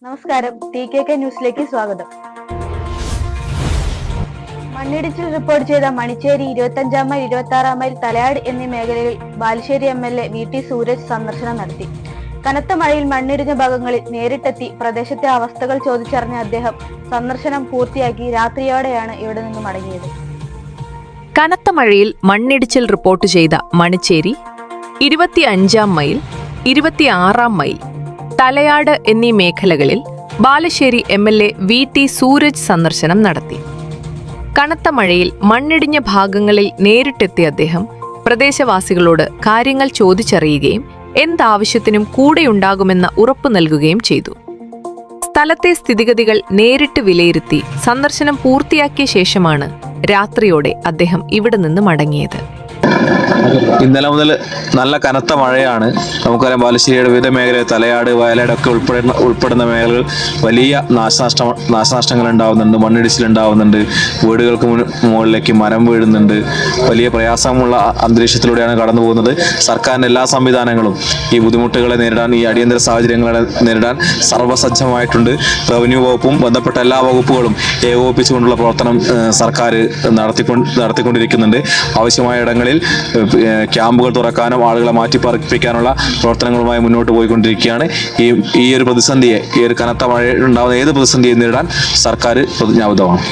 നമസ്കാരം, TKK ന്യൂസിലേക്ക് സ്വാഗതം. മണ്ണിടിച്ചിൽ റിപ്പോർട്ട് ചെയ്ത മണിച്ചേരി 25 മൈൽ, 26 മൈൽ, തലയാട് എന്നീ മേഖലകളിൽ ബാലുശ്ശേരി MLA VT സൂരജ് സന്ദർശനം നടത്തി. കനത്ത മഴയിൽ മണ്ണിടിഞ്ഞ ഭാഗങ്ങളിൽ നേരിട്ടെത്തി പ്രദേശത്തെ അവസ്ഥകൾ ചോദിച്ചറിഞ്ഞ അദ്ദേഹം സന്ദർശനം പൂർത്തിയാക്കി രാത്രിയോടെയാണ് ഇവിടെ നിന്ന് മടങ്ങിയത്. കനത്ത മഴയിൽ മണ്ണിടിച്ചിൽ റിപ്പോർട്ട് ചെയ്ത മണിച്ചേരി 25 മൈൽ, 26 മൈൽ, തലയാട് എന്നീ മേഖലകളിൽ ബാലുശ്ശേരി MLA VT സൂരജ് സന്ദർശനം നടത്തി. കനത്ത മഴയിൽ മണ്ണിടിഞ്ഞ ഭാഗങ്ങളിൽ നേരിട്ടെത്തിയ അദ്ദേഹം പ്രദേശവാസികളോട് കാര്യങ്ങൾ ചോദിച്ചറിയുകയും എന്താവശ്യത്തിനും കൂടെയുണ്ടാകുമെന്ന ഉറപ്പു നൽകുകയും ചെയ്തു. സ്ഥലത്തെ സ്ഥിതിഗതികൾ നേരിട്ട് വിലയിരുത്തി സന്ദർശനം പൂർത്തിയാക്കിയ ശേഷമാണ് രാത്രിയോടെ അദ്ദേഹം ഇവിടെ നിന്ന് മടങ്ങിയത്. ഇന്നലെ മുതൽ നല്ല കനത്ത മഴയാണ്. നമുക്കറിയാം, ബാലുശ്ശേരിയുടെ വിവിധ മേഖലയിൽ തലയാട്, വയനാടൊക്കെ ഉൾപ്പെടുന്ന മേഖലകൾ വലിയ നാശനഷ്ടങ്ങൾ ഉണ്ടാവുന്നുണ്ട്, മണ്ണിടിച്ചിൽ ഉണ്ടാവുന്നുണ്ട്, വീടുകൾക്ക് മുകളിലേക്ക് മരം വീഴുന്നുണ്ട്. വലിയ പ്രയാസമുള്ള അന്തരീക്ഷത്തിലൂടെയാണ് കടന്നു പോകുന്നത്. സർക്കാരിൻ്റെ എല്ലാ സംവിധാനങ്ങളും ഈ ബുദ്ധിമുട്ടുകളെ നേരിടാൻ, ഈ അടിയന്തര സാഹചര്യങ്ങളെ നേരിടാൻ സർവ്വസജ്ജമായിട്ടുണ്ട്. റവന്യൂ വകുപ്പും ബന്ധപ്പെട്ട എല്ലാ വകുപ്പുകളും ഏകോപിപ്പിച്ചുകൊണ്ടുള്ള പ്രവർത്തനം സർക്കാർ നടത്തിക്കൊണ്ടിരിക്കുന്നുണ്ട്. ആവശ്യമായ ഇടങ്ങളിൽ ക്യാമ്പുകൾ തുറക്കാനും ആളുകളെ മാറ്റിപ്പാർപ്പിക്കാനുള്ള പ്രവർത്തനങ്ങളുമായി മുന്നോട്ട് പോയിക്കൊണ്ടിരിക്കുകയാണ്. ഈ ഒരു പ്രതിസന്ധിയെ, ഈ ഒരു കനത്ത മഴ ഉണ്ടാകുന്ന ഏത് പ്രതിസന്ധിയെ നേരിടാൻ സർക്കാർ പ്രതിജ്ഞാബദ്ധമാണ്.